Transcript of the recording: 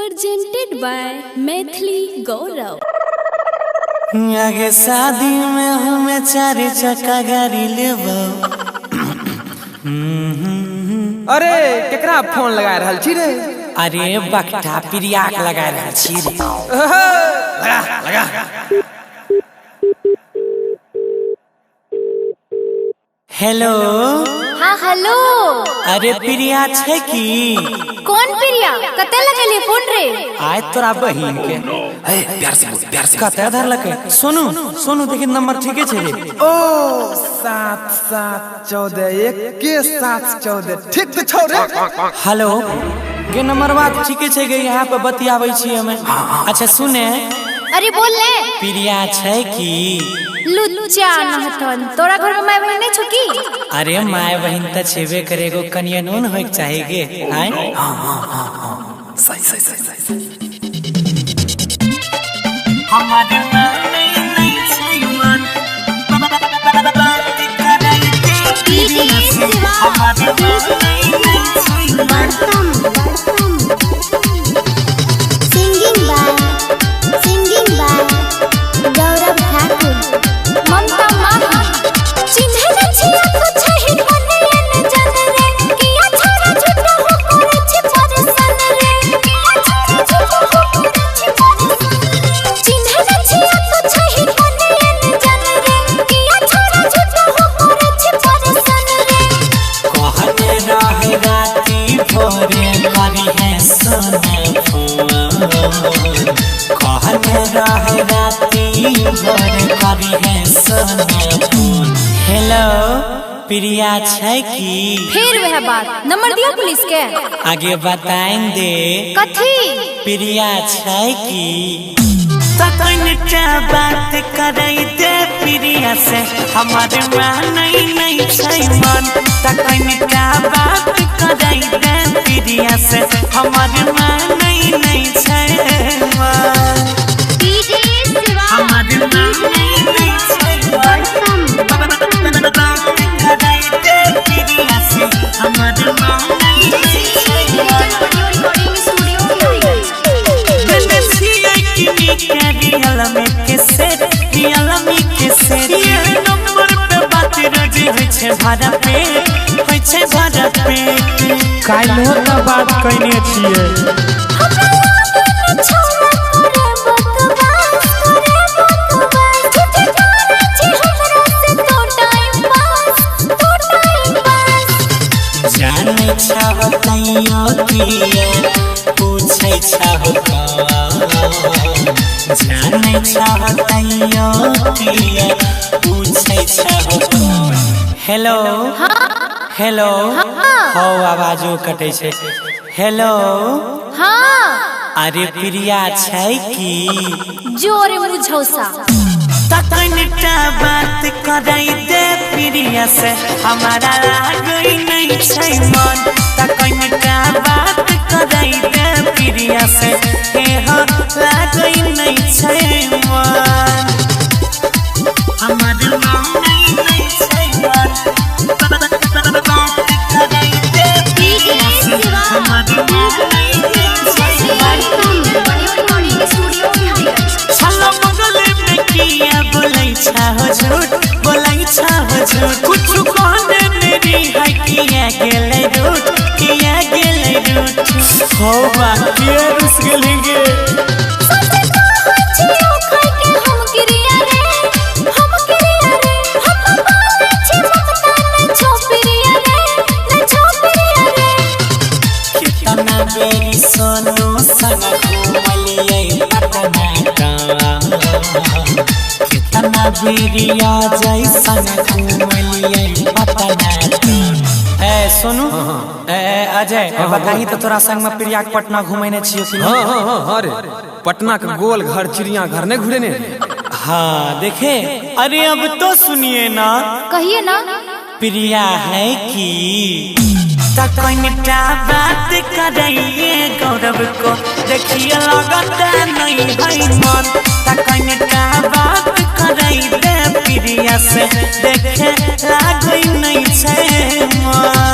presented by Maithili गौरव। आगे शादी में हमें 4 चक्का गाड़ी लेबो। अरे केकरा फोन लगा रहल छी रे? अरे बकटा प्रियाक लगा रहल छी रे। लगा हेलो। हाँ हेलो। अरे प्रिया छे की? कौन प्रिया? कते लगेली फोन रे? आय तोरा बहिन के। प्यार से कते धर लके? सोनू देखी नंबर ठीके छे रे। ओ 7714 ठीक तो छौ रे। हेलो के नंबर बात ठीके छे गे, यहाँ पे बतियाबै छी हमें। अच्छा सुने, अरे बोल ले। प्रिया छे की? लुच्चा नहतन, तोरा घर में माय बहन नहीं छो की? अरे माय बहन त छेबे करेगो, कनिया नून होइक चाहे गे। आय सही हमारे Singing by गौरव ठाकुर। ममता माही चिन्हे न छिया कुछ ही बने न जन रे, किया छोरा झूठा हो करे छी परेशान रे, किया छोरा झूठा हो करे छी परेशान रे। चिन्हे न छिया कुछ ही बने न जन रे, किया छोरा झूठा हो करे छी परेशान रे। कहते रहे राती भोरे करी है सोना फोन, कहते रहे राती भोरे करी है सोना फोन। हेलो प्रिया छे की? फिर वह बात, नंबर दिया पुलिस के? आगे बताएंगे। कथी? प्रिया छे की? तकनटा बात करे दे प्रिया से, हमारे नहीं छे मन। तकनटा बात करे दे प्रिया से, हमारे नहीं छे मन। हमारे नहीं छे मन। करे दे प्रिया से, हमारे नहीं छे मन। काल्हो त बात कइने छियै। जाने चाहतैयो किया पूछे चाहता, जाने चाहतैयो किया पूछे चाहता। हेलो हेलो हो आवाजो कटे छे। हेलो हाँ अरे प्रिया छे की? जोरे मुझौसा तकनटा बात करे दे प्रिया से, हमारा लागई नहीं छे मन। तकनटा बात करे दे प्रिया से, हे हो लागई नहीं छे मन। हमारा नहीं छे मन। बात करे दे प्रिया से, हमारा नहीं छे मन। छला बगले में किया बोलै छाहो झूठ, बोलै छाहो झूठ। कुछ कहने मेरी है किया गेले रूठ, किया गेले रूठ। हो बाकी रुस गेलेंगे। कितना बेरी सोनू संग घूमलिए पटना गाँव, कितना बेरिया जैसन घूमलिए पटना गाँव। ए सोनू अजय बताही तो तोरा संग में प्रिया के पटना घुमैने छियो कि? हाँ रे, पटना के गोल घर चिड़िया घर ने घुरे ने। हाँ देखे। अरे अब तो सुनिए ना, कहिए ना। प्रिया है की? तकनटा बात करिए गौरव को, देखिए लगता नहीं है मन। तकनटा बात करे दे प्रिया से, देखे लागई नहीं छे मन।